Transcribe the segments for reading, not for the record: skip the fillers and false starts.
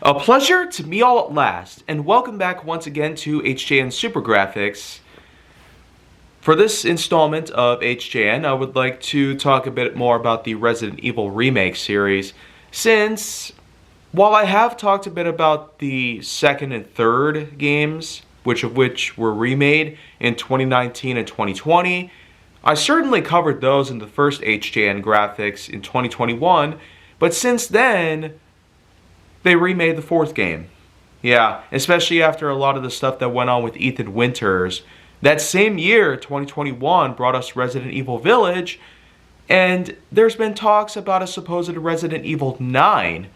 A pleasure to meet all at last, and welcome back once again to HJN Super Graphics. For this installment of HJN, I would like to talk a bit more about the Resident Evil Remake series, since while I have talked a bit about the second and third games, which were remade in 2019 and 2020, I certainly covered those in the first HJN Graphics in 2021, but since then, they remade the fourth game. Yeah, especially after a lot of the stuff that went on with Ethan Winters. That same year, 2021, brought us Resident Evil Village, and there's been talks about a supposed Resident Evil 9.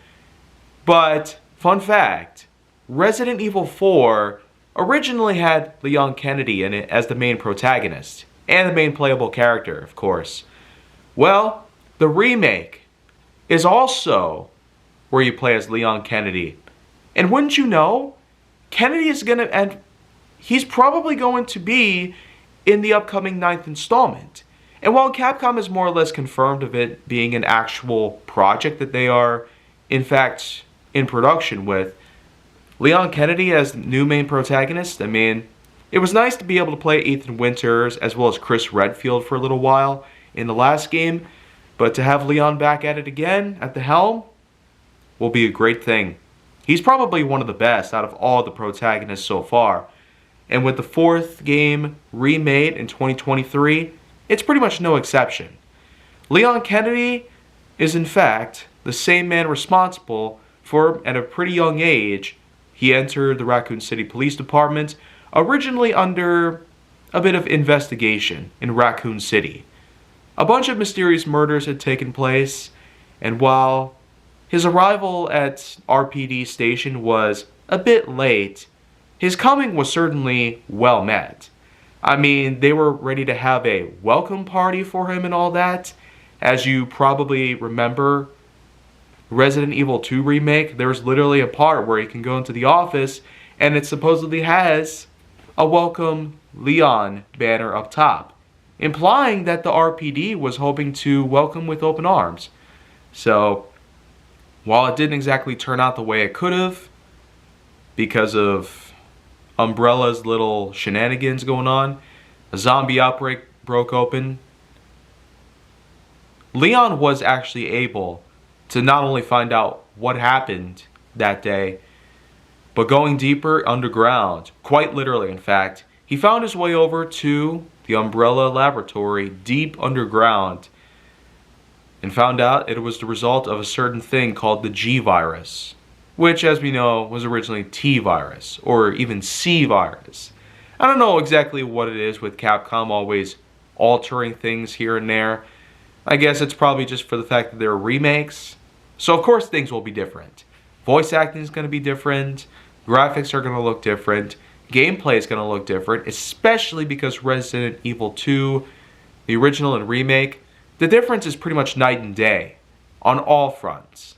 But, fun fact, Resident Evil 4 originally had Leon Kennedy in it as the main protagonist, and the main playable character, of course. Well, the remake is also where you play as Leon Kennedy. And wouldn't you know, Kennedy is he's probably going to be in the upcoming 9th installment. And while Capcom is more or less confirmed of it being an actual project that they are, in fact, in production with, Leon Kennedy as the new main protagonist, I mean, it was nice to be able to play Ethan Winters as well as Chris Redfield for a little while in the last game, but to have Leon back at it again, at the helm, will be a great thing. He's probably one of the best out of all the protagonists so far. And with the fourth game remade in 2023, it's pretty much no exception. Leon Kennedy is in fact the same man responsible for, at a pretty young age, he entered the Raccoon City Police Department, originally under a bit of investigation in Raccoon City. A bunch of mysterious murders had taken place, and while his arrival at RPD station was a bit late, his coming was certainly well met. I mean, they were ready to have a welcome party for him and all that. As you probably remember, Resident Evil 2 Remake, there's literally a part where he can go into the office and it supposedly has a Welcome Leon banner up top, implying that the RPD was hoping to welcome with open arms. So, while it didn't exactly turn out the way it could have, because of Umbrella's little shenanigans going on, a zombie outbreak broke open, Leon was actually able to not only find out what happened that day, but going deeper underground, quite literally in fact, he found his way over to the Umbrella laboratory deep underground, and found out it was the result of a certain thing called the G virus, which, as we know, was originally T virus, or even C virus. I don't know exactly what it is with Capcom always altering things here and there. I guess it's probably just for the fact that they're remakes. So of course things will be different. Voice acting is going to be different, graphics are going to look different, gameplay is going to look different, especially because Resident Evil 2, the original and remake, the difference is pretty much night and day, on all fronts.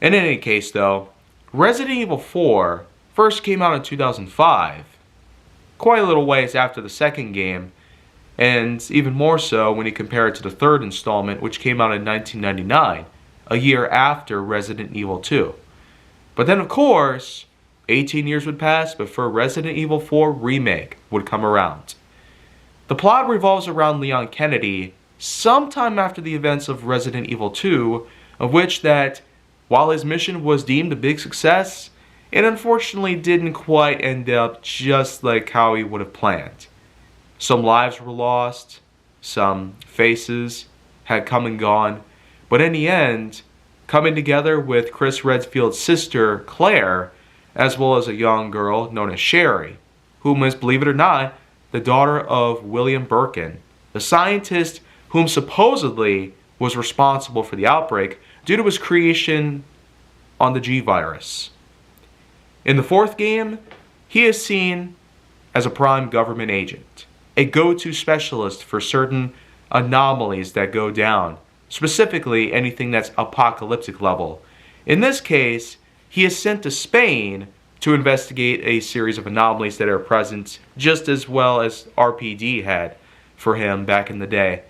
In any case though, Resident Evil 4 first came out in 2005, quite a little ways after the second game, and even more so when you compare it to the third installment, which came out in 1999, a year after Resident Evil 2. But then of course, 18 years would pass before Resident Evil 4 Remake would come around. The plot revolves around Leon Kennedy, sometime after the events of Resident Evil 2, of which that, while his mission was deemed a big success, it unfortunately didn't quite end up just like how he would have planned. Some lives were lost, some faces had come and gone, but in the end, coming together with Chris Redfield's sister, Claire, as well as a young girl known as Sherry, whom is, believe it or not, the daughter of William Birkin, the scientist whom supposedly was responsible for the outbreak due to his creation on the G virus. In the fourth game, he is seen as a prime government agent, a go-to specialist for certain anomalies that go down, specifically anything that's apocalyptic level. In this case, he is sent to Spain to investigate a series of anomalies that are present, just as well as RPD had for him back in the day.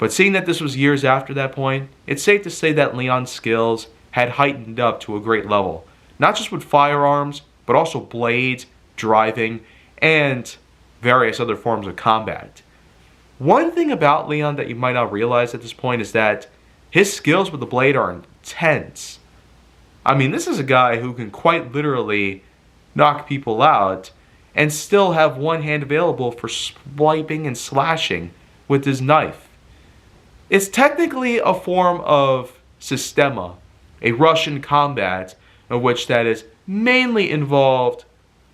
But seeing that this was years after that point, it's safe to say that Leon's skills had heightened up to a great level. Not just with firearms, but also blades, driving, and various other forms of combat. One thing about Leon that you might not realize at this point is that his skills with the blade are intense. I mean, this is a guy who can quite literally knock people out and still have one hand available for swiping and slashing with his knife. It's technically a form of Sistema, a Russian combat in which that is mainly involved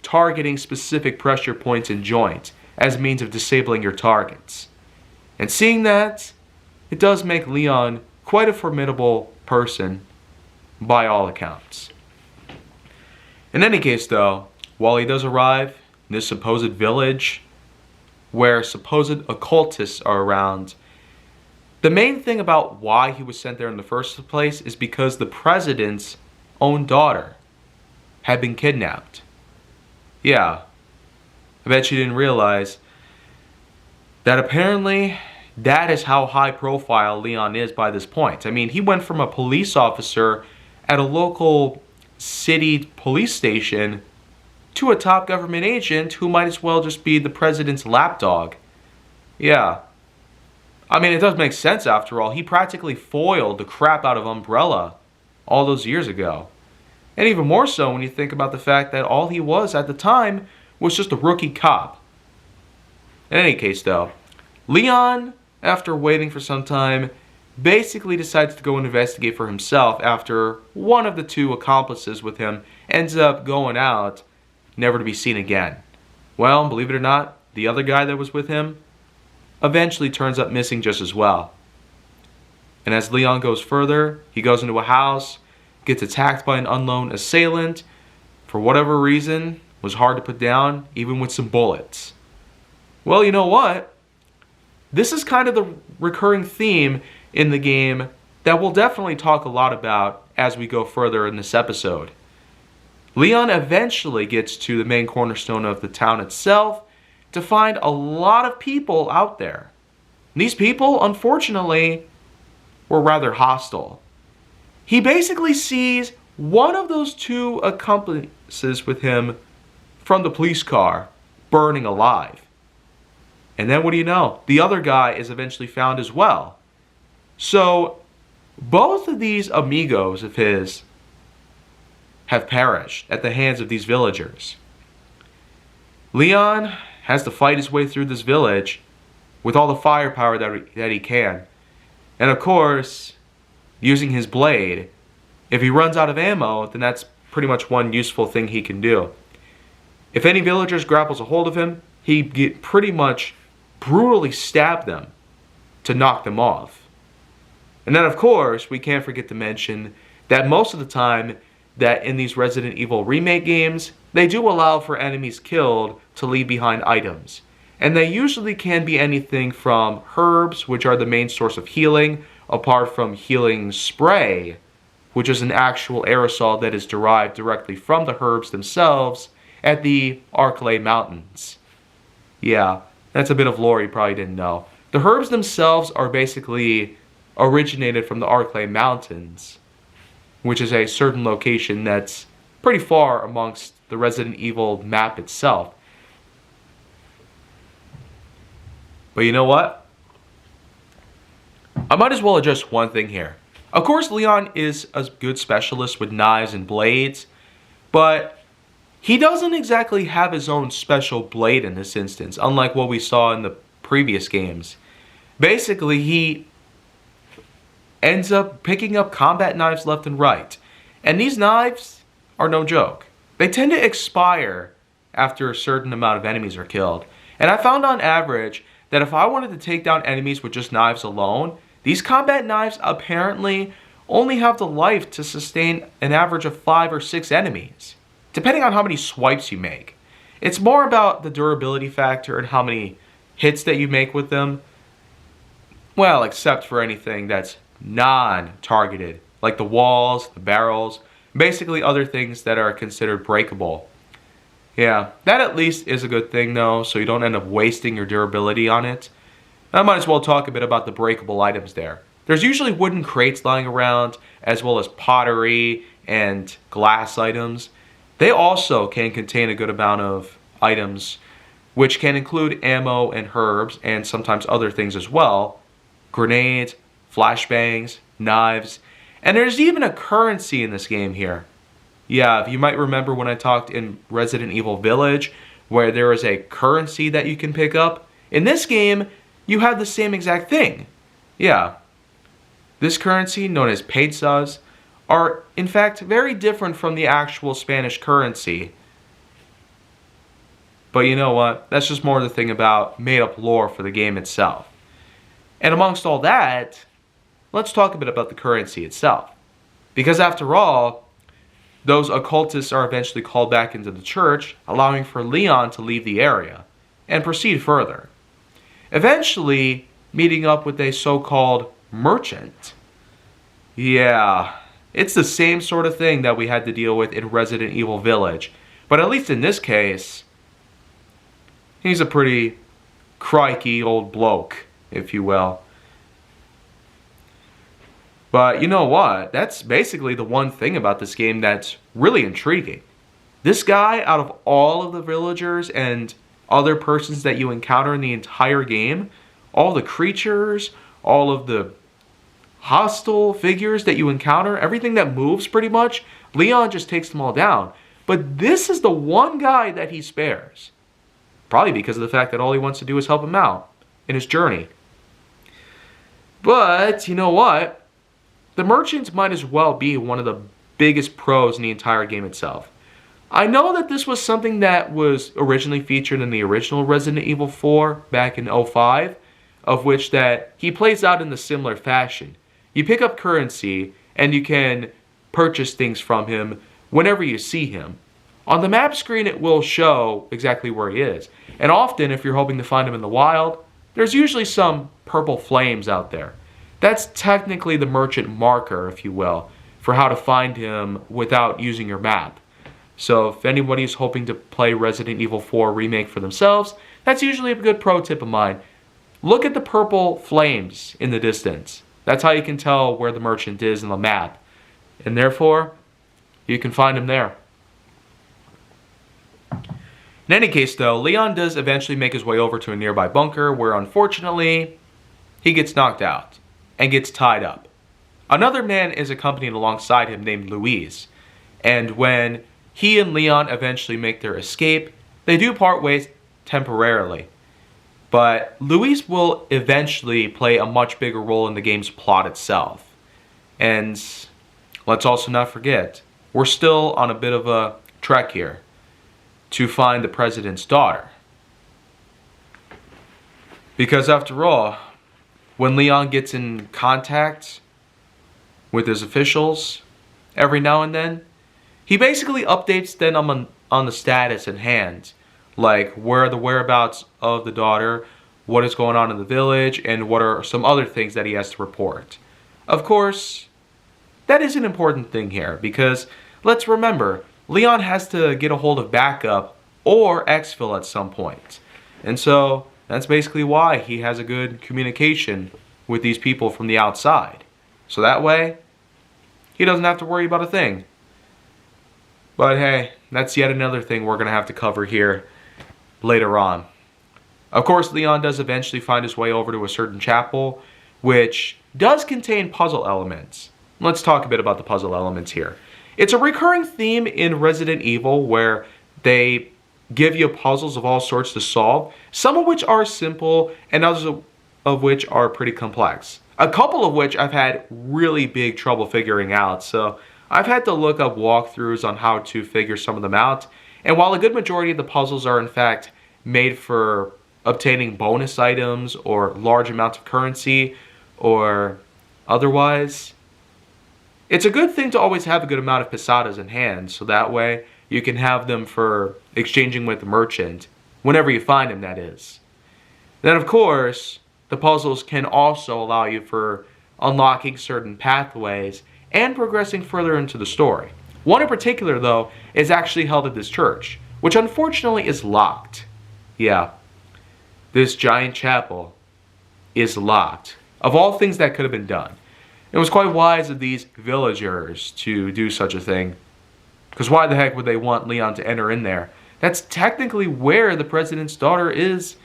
targeting specific pressure points and joints as a means of disabling your targets. And seeing that, it does make Leon quite a formidable person by all accounts. In any case though, while he does arrive in this supposed village where supposed occultists are around, the main thing about why he was sent there in the first place is because the president's own daughter had been kidnapped. Yeah, I bet you didn't realize that apparently that is how high profile Leon is by this point. I mean, he went from a police officer at a local city police station to a top government agent who might as well just be the president's lapdog. Yeah. I mean, it does make sense after all. He practically foiled the crap out of Umbrella all those years ago. And even more so when you think about the fact that all he was at the time was just a rookie cop. In any case though, Leon, after waiting for some time, basically decides to go and investigate for himself after one of the two accomplices with him ends up going out, never to be seen again. Well, believe it or not, the other guy that was with him eventually turns up missing just as well. And as Leon goes further, he goes into a house, gets attacked by an unknown assailant, for whatever reason, was hard to put down, even with some bullets. Well, you know what? This is kind of the recurring theme in the game that we'll definitely talk a lot about as we go further in this episode. Leon eventually gets to the main cornerstone of the town itself to find a lot of people out there. And these people, unfortunately, were rather hostile. He basically sees one of those two accomplices with him from the police car burning alive. And then what do you know? The other guy is eventually found as well. So both of these amigos of his have perished at the hands of these villagers. Leon has to fight his way through this village with all the firepower that he can. And of course, using his blade, if he runs out of ammo, then that's pretty much one useful thing he can do. If any villagers grapples a hold of him, he pretty much brutally stab them to knock them off. And then of course, we can't forget to mention that most of the time that in these Resident Evil Remake games, they do allow for enemies killed to leave behind items. And they usually can be anything from herbs, which are the main source of healing, apart from healing spray, which is an actual aerosol that is derived directly from the herbs themselves at the Arklay Mountains. Yeah, that's a bit of lore you probably didn't know. The herbs themselves are basically originated from the Arklay Mountains, which is a certain location that's pretty far amongst the Resident Evil map itself. But you know what? I might as well address one thing here. Of course, Leon is a good specialist with knives and blades, but he doesn't exactly have his own special blade in this instance, unlike what we saw in the previous games. Basically, he ends up picking up combat knives left and right. And these knives are no joke. They tend to expire after a certain amount of enemies are killed. And I found on average that if I wanted to take down enemies with just knives alone, these combat knives apparently only have the life to sustain an average of 5 or 6 enemies, depending on how many swipes you make. It's more about the durability factor and how many hits that you make with them. Well, except for anything that's non-targeted, like the walls, the barrels, basically other things that are considered breakable. Yeah, that at least is a good thing though, so you don't end up wasting your durability on it. I might as well talk a bit about the breakable items there. There's usually wooden crates lying around, as well as pottery and glass items. They also can contain a good amount of items, which can include ammo and herbs, and sometimes other things as well. Grenades, flashbangs, knives, and there's even a currency in this game here. Yeah, you might remember when I talked in Resident Evil Village, where there is a currency that you can pick up. In this game, you have the same exact thing. Yeah. This currency, known as pesos, are in fact very different from the actual Spanish currency. But you know what? That's just more the thing about made-up lore for the game itself. And amongst all that, let's talk a bit about the currency itself. Because after all, those occultists are eventually called back into the church, allowing for Leon to leave the area and proceed further. Eventually, meeting up with a so-called merchant. Yeah, it's the same sort of thing that we had to deal with in Resident Evil Village. But at least in this case, he's a pretty crikey old bloke, if you will. But you know what? That's basically the one thing about this game that's really intriguing. This guy, out of all of the villagers and other persons that you encounter in the entire game, all the creatures, all of the hostile figures that you encounter, everything that moves pretty much, Leon just takes them all down. But this is the one guy that he spares. Probably because of the fact that all he wants to do is help him out in his journey. But, you know what? The merchant might as well be one of the biggest pros in the entire game itself. I know that this was something that was originally featured in the original Resident Evil 4 back in 2005, of which that he plays out in a similar fashion. You pick up currency, and you can purchase things from him whenever you see him. On the map screen, it will show exactly where he is. And often, if you're hoping to find him in the wild, there's usually some purple flames out there. That's technically the merchant marker, if you will, for how to find him without using your map. So if anybody's hoping to play Resident Evil 4 Remake for themselves, that's usually a good pro tip of mine. Look at the purple flames in the distance. That's how you can tell where the merchant is in the map. And therefore, you can find him there. In any case though, Leon does eventually make his way over to a nearby bunker where unfortunately, he gets knocked out and gets tied up. Another man is accompanied alongside him named Luis, and when he and Leon eventually make their escape, they do part ways temporarily. But Luis will eventually play a much bigger role in the game's plot itself. And let's also not forget, we're still on a bit of a trek here to find the president's daughter. Because after all, when Leon gets in contact with his officials every now and then, he basically updates them on the status at hand. Like, where are the whereabouts of the daughter, what is going on in the village, and what are some other things that he has to report. Of course, that is an important thing here, because let's remember, Leon has to get a hold of backup or exfil at some point. And so, that's basically why he has a good communication with these people from the outside. So that way, he doesn't have to worry about a thing. But hey, that's yet another thing we're going to have to cover here later on. Of course, Leon does eventually find his way over to a certain chapel, which does contain puzzle elements. Let's talk a bit about the puzzle elements here. It's a recurring theme in Resident Evil where they give you puzzles of all sorts to solve, some of which are simple and others of which are pretty complex. A couple of which I've had really big trouble figuring out, so I've had to look up walkthroughs on how to figure some of them out. And while a good majority of the puzzles are in fact made for obtaining bonus items or large amounts of currency or otherwise, it's a good thing to always have a good amount of pesadas in hand, so that way you can have them for exchanging with the merchant, whenever you find him, that is. Then of course, the puzzles can also allow you for unlocking certain pathways and progressing further into the story. One in particular, though, is actually held at this church, which unfortunately is locked. Yeah, this giant chapel is locked. Of all things that could have been done. It was quite wise of these villagers to do such a thing. Because why the heck would they want Leon to enter in there? That's technically where the president's daughter is.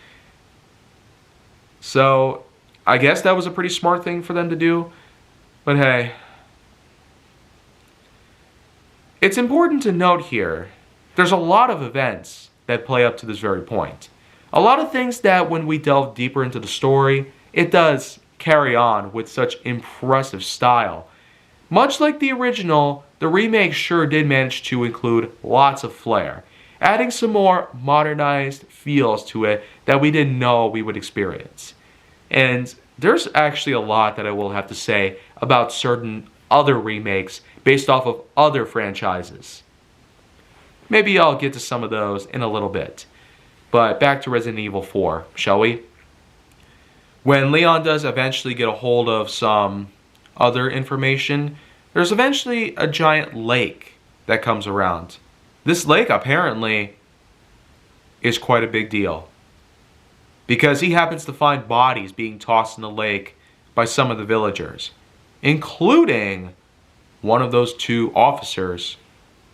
So, I guess that was a pretty smart thing for them to do. But hey. It's important to note here, there's a lot of events that play up to this very point. A lot of things that when we delve deeper into the story, it does carry on with such impressive style. Much like the original, the remake sure did manage to include lots of flair, adding some more modernized feels to it that we didn't know we would experience. And there's actually a lot that I will have to say about certain other remakes based off of other franchises. Maybe I'll get to some of those in a little bit. But back to Resident Evil 4, shall we? When Leon does eventually get a hold of some other information, there's eventually a giant lake that comes around. This lake apparently is quite a big deal. Because he happens to find bodies being tossed in the lake by some of the villagers, including one of those two officers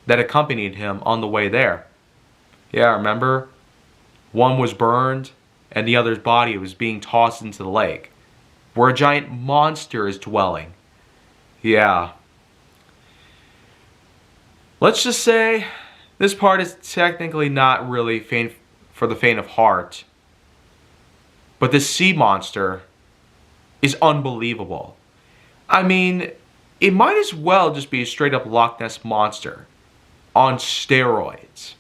that accompanied him on the way there. Yeah, remember? One was burned, and the other's body was being tossed into the lake, where a giant monster is dwelling. Yeah. Let's just say, this part is technically not really for the faint of heart. But this sea monster is unbelievable. I mean, it might as well just be a straight up Loch Ness monster on steroids.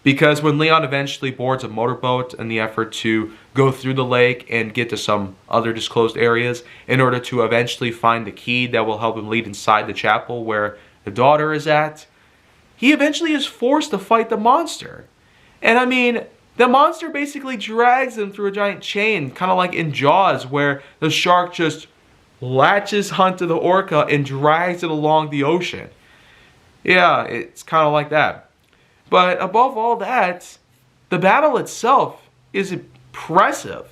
Because when Leon eventually boards a motorboat in the effort to go through the lake and get to some other disclosed areas in order to eventually find the key that will help him lead inside the chapel where the daughter is at, he eventually is forced to fight the monster. And I mean, the monster basically drags him through a giant chain, kind of like in Jaws, where the shark just latches onto the orca and drags it along the ocean. Yeah, it's kind of like that. But above all that, the battle itself is impressive.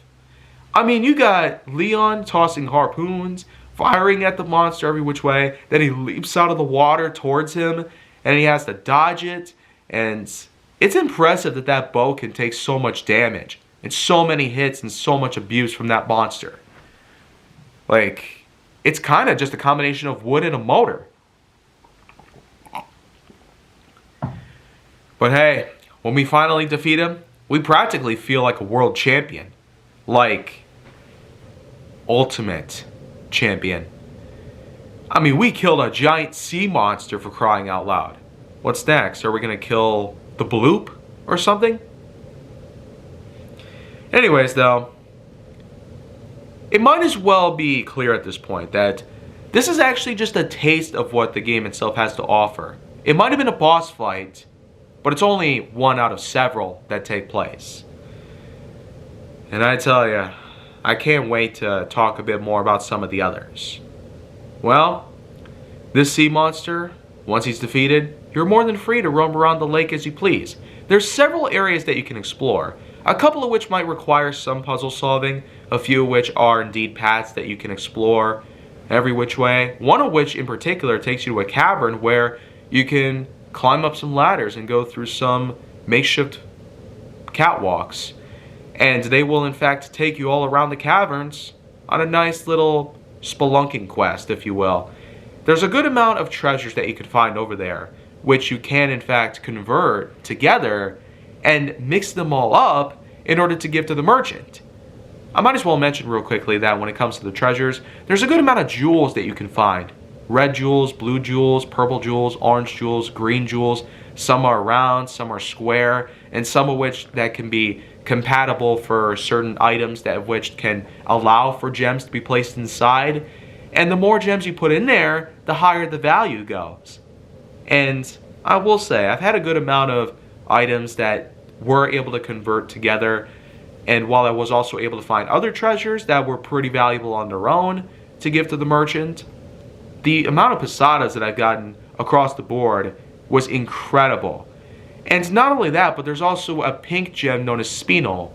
I mean, you got Leon tossing harpoons, firing at the monster every which way, then he leaps out of the water towards him, and he has to dodge it, and it's impressive that that bow can take so much damage, and so many hits, and so much abuse from that monster. Like, it's kind of just a combination of wood and a motor. But hey, when we finally defeat him, we practically feel like a world champion. Like, ultimate champion. I mean, we killed a giant sea monster, for crying out loud. What's next? Are we going to kill the bloop or something? Anyways, though, it might as well be clear at this point that this is actually just a taste of what the game itself has to offer. It might have been a boss fight, but it's only one out of several that take place. And I tell you, I can't wait to talk a bit more about some of the others. Well, this sea monster, once he's defeated, you're more than free to roam around the lake as you please. There's several areas that you can explore, a couple of which might require some puzzle solving, a few of which are indeed paths that you can explore every which way. One of which in particular takes you to a cavern where you can climb up some ladders and go through some makeshift catwalks. And they will in fact take you all around the caverns on a nice little spelunking quest, if you will. There's a good amount of treasures that you can find over there, which you can in fact convert together and mix them all up in order to give to the merchant. I might as well mention real quickly that when it comes to the treasures, there's a good amount of jewels that you can find. Red jewels, blue jewels, purple jewels, orange jewels, green jewels. Some are round, some are square, and some of which that can be compatible for certain items that of which can allow for gems to be placed inside. And the more gems you put in there, the higher the value goes. And I will say, I've had a good amount of items that were able to convert together. And while I was also able to find other treasures that were pretty valuable on their own to give to the merchant, the amount of posadas that I've gotten across the board was incredible. And not only that, but there's also a pink gem known as Spinel.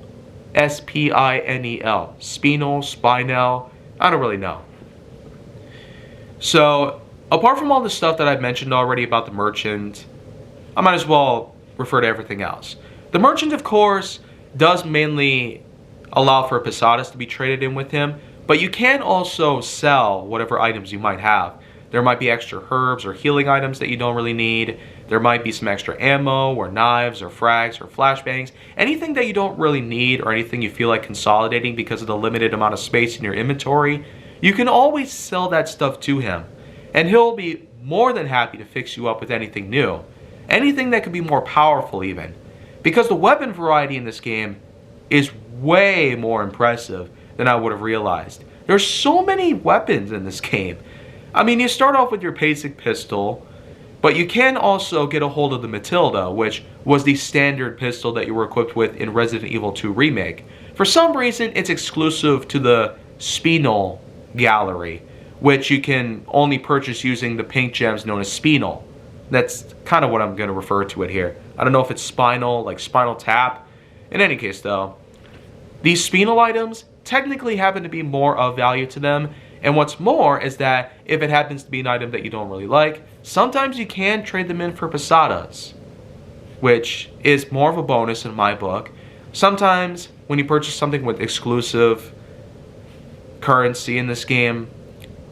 S-P-I-N-E-L. Spinel, Spinel. I don't really know. So, apart from all the stuff that I've mentioned already about the merchant, I might as well refer to everything else. The merchant, of course, does mainly allow for posadas to be traded in with him, but you can also sell whatever items you might have. There might be extra herbs or healing items that you don't really need. There might be some extra ammo or knives or frags or flashbangs. Anything that you don't really need or anything you feel like consolidating because of the limited amount of space in your inventory, you can always sell that stuff to him. And he'll be more than happy to fix you up with anything new. Anything that could be more powerful even. Because the weapon variety in this game is way more impressive than I would have realized. There's so many weapons in this game. I mean, you start off with your basic pistol, but you can also get a hold of the Matilda, which was the standard pistol that you were equipped with in Resident Evil 2 Remake. For some reason, it's exclusive to the Spinel gallery, which you can only purchase using the pink gems known as Spinel. That's kind of what I'm going to refer to it here. I don't know if it's Spinal, like Spinal Tap. In any case, though, these Spinel items technically happen to be more of value to them. And what's more is that if it happens to be an item that you don't really like, sometimes you can trade them in for posadas, which is more of a bonus in my book. Sometimes when you purchase something with exclusive currency in this game,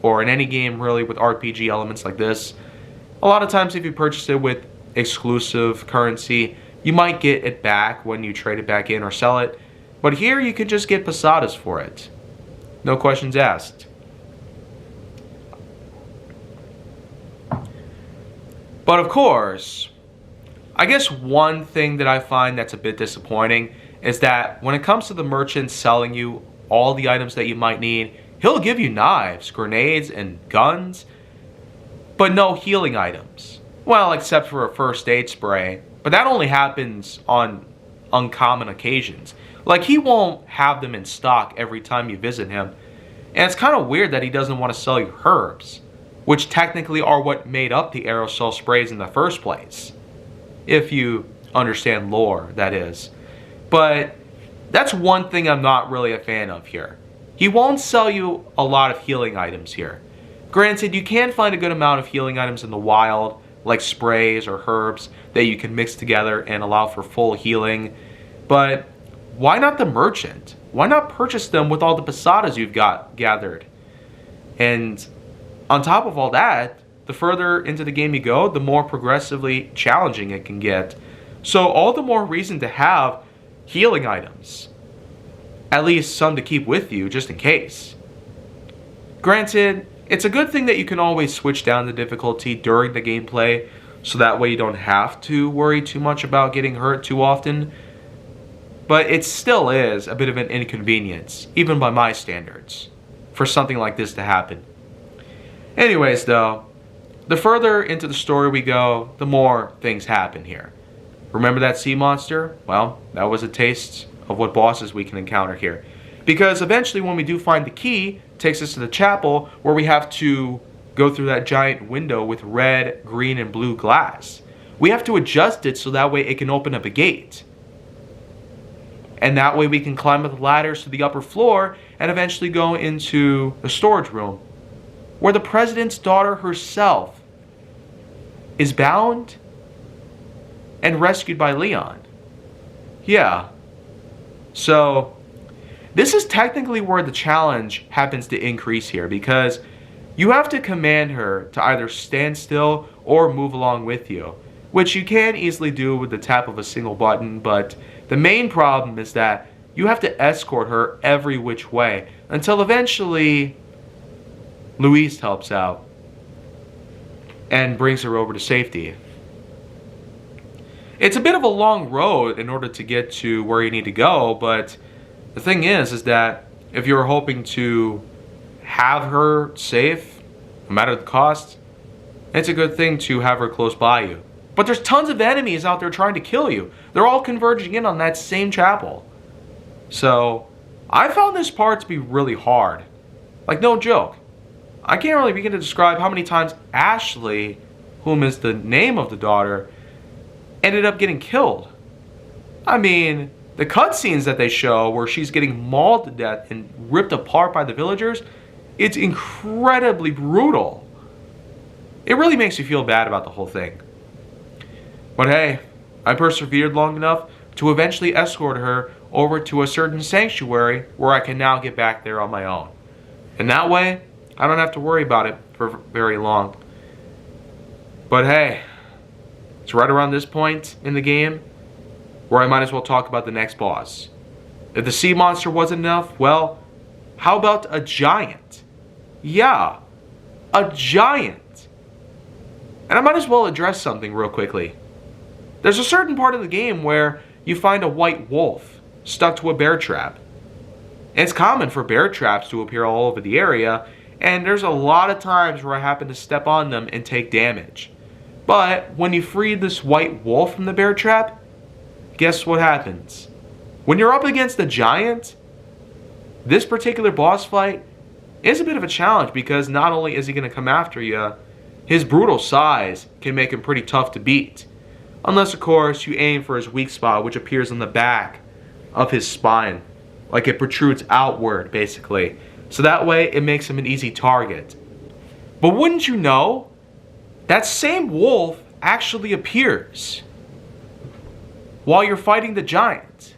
or in any game really with RPG elements like this, a lot of times if you purchase it with exclusive currency, you might get it back when you trade it back in or sell it. But here you can just get posadas for it. No questions asked. But of course, I guess one thing that I find that's a bit disappointing is that when it comes to the merchant selling you all the items that you might need, he'll give you knives, grenades, and guns, but no healing items. Well, except for a first aid spray, but that only happens on uncommon occasions. Like, he won't have them in stock every time you visit him. And it's kind of weird that he doesn't want to sell you herbs, which technically are what made up the aerosol sprays in the first place. If you understand lore, that is. But that's one thing I'm not really a fan of here. He won't sell you a lot of healing items here. Granted, you can find a good amount of healing items in the wild, like sprays or herbs that you can mix together and allow for full healing. But why not the merchant? Why not purchase them with all the posadas you've got gathered? And on top of all that, the further into the game you go, the more progressively challenging it can get. So all the more reason to have healing items. At least some to keep with you, just in case. Granted, it's a good thing that you can always switch down the difficulty during the gameplay, so that way you don't have to worry too much about getting hurt too often. But it still is a bit of an inconvenience, even by my standards, for something like this to happen. Anyways though, the further into the story we go, the more things happen here. Remember that sea monster? Well, that was a taste of what bosses we can encounter here. Because eventually when we do find the key, it takes us to the chapel where we have to go through that giant window with red, green, and blue glass. We have to adjust it so that way it can open up a gate. And that way we can climb up the ladders to the upper floor and eventually go into the storage room where the president's daughter herself is bound and rescued by Leon. Yeah. So this is technically where the challenge happens to increase here, because you have to command her to either stand still or move along with you, which you can easily do with the tap of a single button, but the main problem is that you have to escort her every which way until eventually Louise helps out and brings her over to safety. It's a bit of a long road in order to get to where you need to go, but the thing is that if you're hoping to have her safe, no matter the cost, it's a good thing to have her close by you. But there's tons of enemies out there trying to kill you. They're all converging in on that same chapel. So I found this part to be really hard. Like, no joke. I can't really begin to describe how many times Ashley, whom is the name of the daughter, ended up getting killed. I mean, the cutscenes that they show where she's getting mauled to death and ripped apart by the villagers, It's incredibly brutal. It really makes you feel bad about the whole thing. But hey, I persevered long enough to eventually escort her over to a certain sanctuary where I can now get back there on my own. And that way, I don't have to worry about it for very long. But hey, it's right around this point in the game where I might as well talk about the next boss. If the sea monster wasn't enough, well, how about a giant? Yeah, a giant. And I might as well address something real quickly. There's a certain part of the game where you find a white wolf stuck to a bear trap. And it's common for bear traps to appear all over the area, and there's a lot of times where I happen to step on them and take damage. But when you free this white wolf from the bear trap, guess what happens? When you're up against a giant, this particular boss fight is a bit of a challenge because not only is he going to come after you, his brutal size can make him pretty tough to beat. Unless, of course, you aim for his weak spot, which appears on the back of his spine. Like it protrudes outward, basically. So that way, it makes him an easy target. But wouldn't you know, that same wolf actually appears while you're fighting the giant.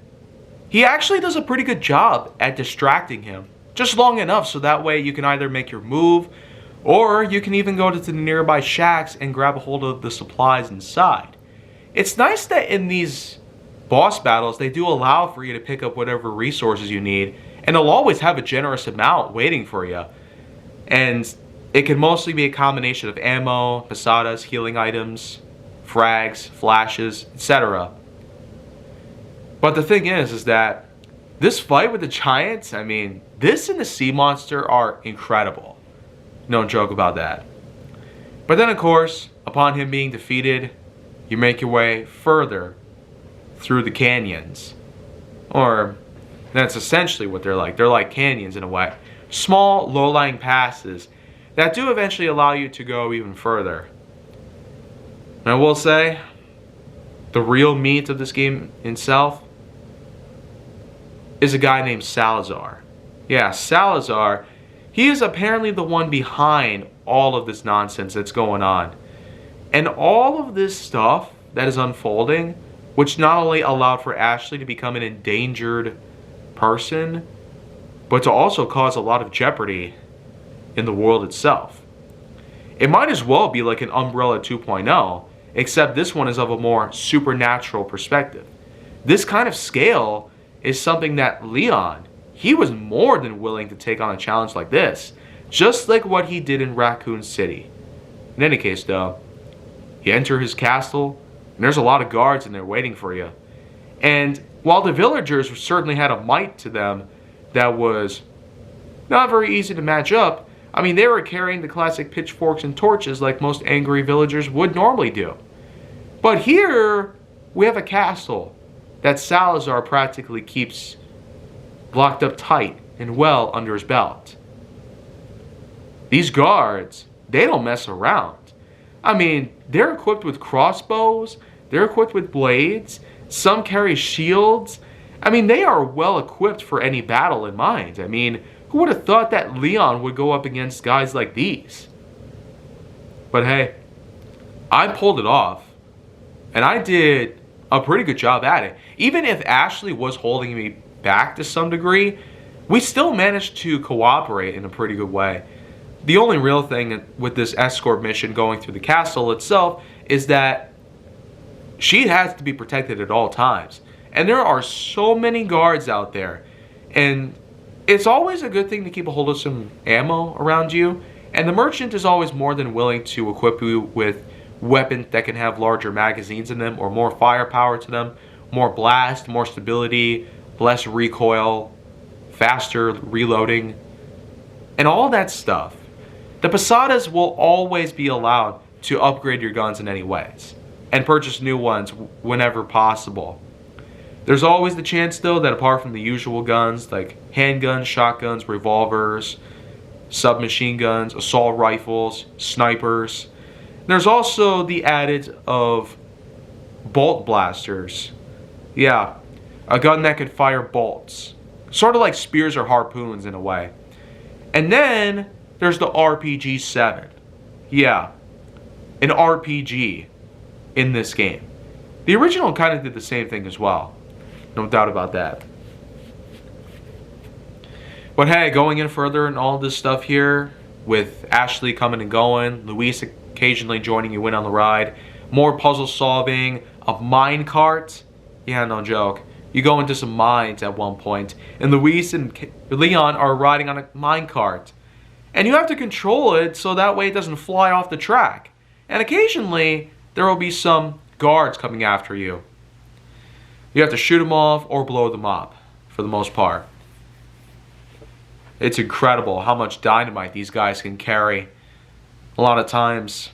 He actually does a pretty good job at distracting him. Just long enough so that way you can either make your move, or you can even go to the nearby shacks and grab a hold of the supplies inside. It's nice that in these boss battles, they do allow for you to pick up whatever resources you need, and they'll always have a generous amount waiting for you. And it can mostly be a combination of ammo, pasadas, healing items, frags, flashes, etc. But the thing is that this fight with the giants, I mean, this and the sea monster are incredible. No joke about that. But then, of course, upon him being defeated, you make your way further through the canyons. Or, that's essentially what they're like. They're like canyons in a way. Small, low-lying passes that do eventually allow you to go even further. And I will say, the real meat of this game itself is a guy named Salazar. Yeah, Salazar. He is apparently the one behind all of this nonsense that's going on. And all of this stuff that is unfolding, which not only allowed for Ashley to become an endangered person, but to also cause a lot of jeopardy in the world itself. It might as well be like an Umbrella 2.0, except this one is of a more supernatural perspective. This kind of scale is something that Leon, he was more than willing to take on a challenge like this, just like what he did in Raccoon City. In any case though, you enter his castle, and there's a lot of guards in there waiting for you. And while the villagers certainly had a might to them that was not very easy to match up, I mean, they were carrying the classic pitchforks and torches like most angry villagers would normally do. But here, we have a castle that Salazar practically keeps locked up tight and well under his belt. These guards, they don't mess around. I mean, they're equipped with crossbows, they're equipped with blades, some carry shields. I mean, they are well equipped for any battle in mind. I mean, who would have thought that Leon would go up against guys like these? But hey, I pulled it off, and I did a pretty good job at it. Even if Ashley was holding me back to some degree, we still managed to cooperate in a pretty good way. The only real thing with this escort mission going through the castle itself is that she has to be protected at all times. And there are so many guards out there. And it's always a good thing to keep a hold of some ammo around you. And the merchant is always more than willing to equip you with weapons that can have larger magazines in them or more firepower to them, more blast, more stability, less recoil, faster reloading, and all that stuff. The Posadas will always be allowed to upgrade your guns in any ways and purchase new ones whenever possible. There's always the chance though that apart from the usual guns like handguns, shotguns, revolvers, submachine guns, assault rifles, snipers, there's also the added of bolt blasters. Yeah, a gun that could fire bolts. Sort of like spears or harpoons in a way. And then there's the RPG 7. Yeah, an RPG in this game. The original kind of did the same thing as well. No doubt about that. But hey, going in further and all this stuff here, with Ashley coming and going, Luis occasionally joining you in on the ride, more puzzle solving, a mine cart. Yeah, no joke. You go into some mines at one point, and Luis and Leon are riding on a mine cart. And you have to control it so that way it doesn't fly off the track. And occasionally, there will be some guards coming after you. You have to shoot them off or blow them up, for the most part. It's incredible how much dynamite these guys can carry a lot of times.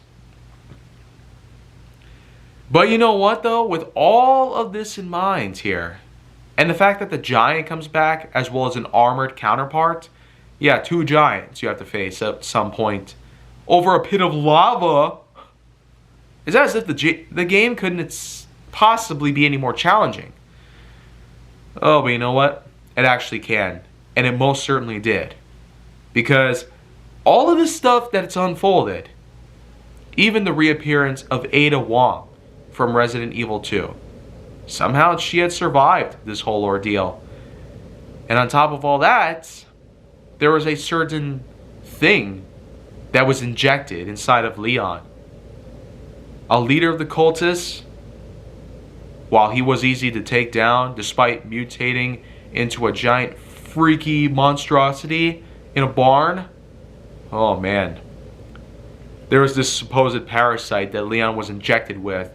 But you know what though? With all of this in mind here, and the fact that the giant comes back as well as an armored counterpart, yeah, 2 giants you have to face at some point over a pit of lava. It's as if the game couldn't possibly be any more challenging. Oh, but you know what? It actually can. And it most certainly did. Because all of this stuff that's unfolded, even the reappearance of Ada Wong from Resident Evil 2, somehow she had survived this whole ordeal. And on top of all that, there was a certain thing that was injected inside of Leon. A leader of the cultists, while he was easy to take down despite mutating into a giant freaky monstrosity in a barn. Oh man. There was this supposed parasite that Leon was injected with,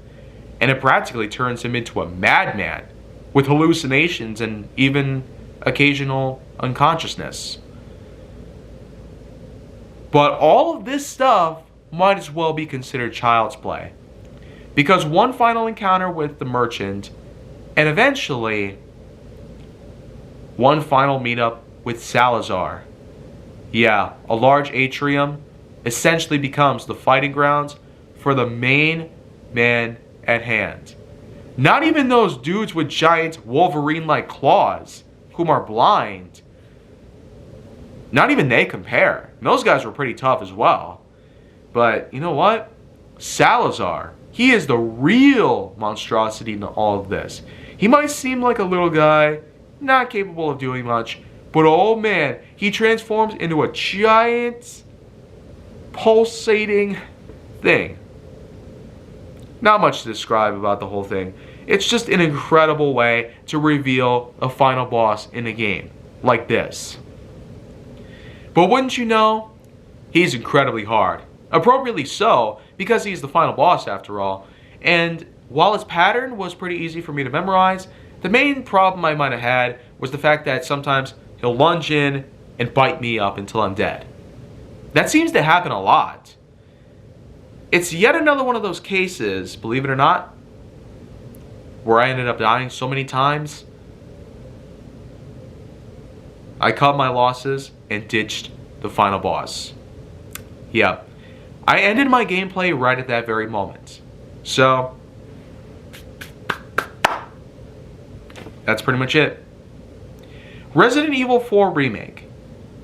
and it practically turns him into a madman with hallucinations and even occasional unconsciousness. But all of this stuff might as well be considered child's play, because one final encounter with the merchant, and eventually one final meetup with Salazar. Yeah, a large atrium essentially becomes the fighting grounds for the main man at hand. Not even those dudes with giant Wolverine-like claws, whom are blind. Not even they compare. Those guys were pretty tough as well. But you know what? Salazar, he is the real monstrosity in all of this. He might seem like a little guy, not capable of doing much, but oh man, he transforms into a giant, pulsating thing. Not much to describe about the whole thing. It's just an incredible way to reveal a final boss in a game like this. But wouldn't you know, he's incredibly hard. Appropriately so, because he's the final boss after all. And while his pattern was pretty easy for me to memorize, the main problem I might have had was the fact that sometimes he'll lunge in and bite me up until I'm dead. That seems to happen a lot. It's yet another one of those cases, believe it or not, where I ended up dying so many times. I cut my losses and ditched the final boss. Yeah, I ended my gameplay right at that very moment. So, that's pretty much it. Resident Evil 4 Remake.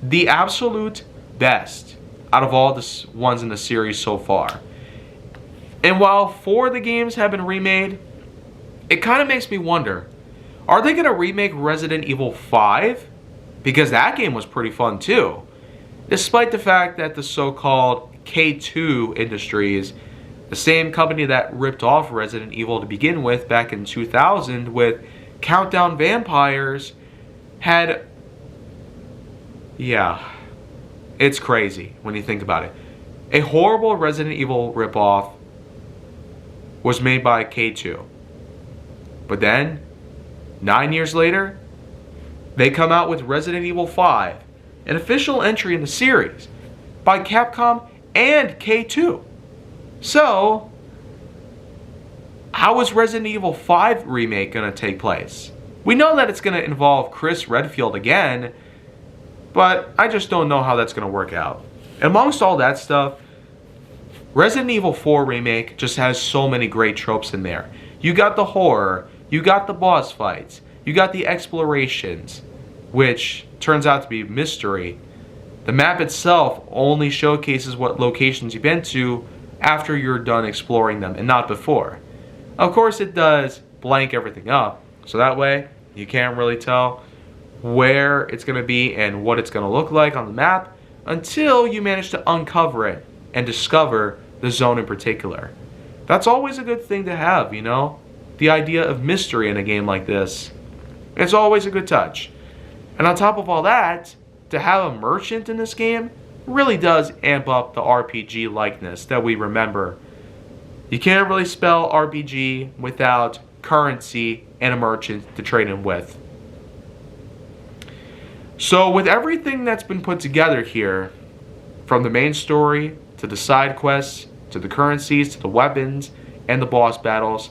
The absolute best out of all the ones in the series so far. And while 4 of the games have been remade, it kind of makes me wonder, are they going to remake Resident Evil 5? Because that game was pretty fun too. Despite the fact that the so-called K2 Industries, the same company that ripped off Resident Evil to begin with back in 2000 with Countdown Vampires, had... Yeah, it's crazy when you think about it. A horrible Resident Evil ripoff was made by K2. But then, 9 years later, they come out with Resident Evil 5, an official entry in the series by Capcom and K2. So, how is Resident Evil 5 remake going to take place? We know that it's going to involve Chris Redfield again, but I just don't know how that's going to work out. Amongst all that stuff, Resident Evil 4 Remake just has so many great tropes in there. You got the horror, you got the boss fights, you got the explorations, which turns out to be mystery, The map itself only showcases what locations you've been to after you're done exploring them and not before. Of course, it does blank everything up, so that way you can't really tell where it's going to be and what it's going to look like on the map until you manage to uncover it and discover the zone in particular. That's always a good thing to have, you know? The idea of mystery in a game like this. It's always a good touch. And on top of all that, to have a merchant in this game really does amp up the RPG likeness that we remember. You can't really spell RPG without currency and a merchant to trade in with. So with everything that's been put together here, from the main story to the side quests to the currencies to the weapons and the boss battles,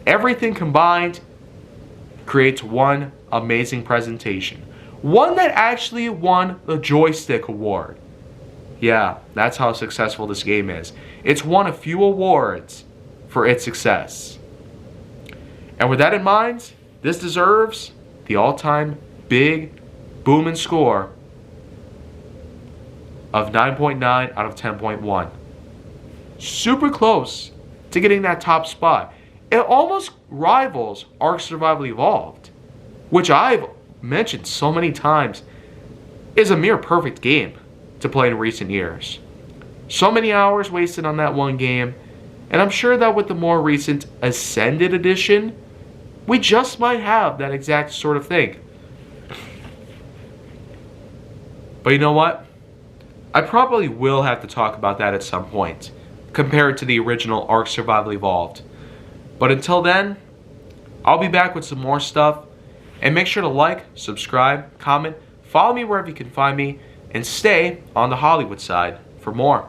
everything combined creates one amazing presentation. One that actually won the Joystick Award. Yeah, that's how successful this game is. It's won a few awards for its success. And with that in mind, this deserves the all-time big booming score of 9.9 out of 10.1. Super close to getting that top spot. It almost rivals Ark Survival Evolved, which I've mentioned so many times is a near perfect game to play in recent years. So many hours wasted on that one game, and I'm sure that with the more recent Ascended Edition, we just might have that exact sort of thing. But you know what? I probably will have to talk about that at some point, compared to the original Ark Survival Evolved. But until then, I'll be back with some more stuff, and make sure to like, subscribe, comment, follow me wherever you can find me, and stay on the Hollywood side for more.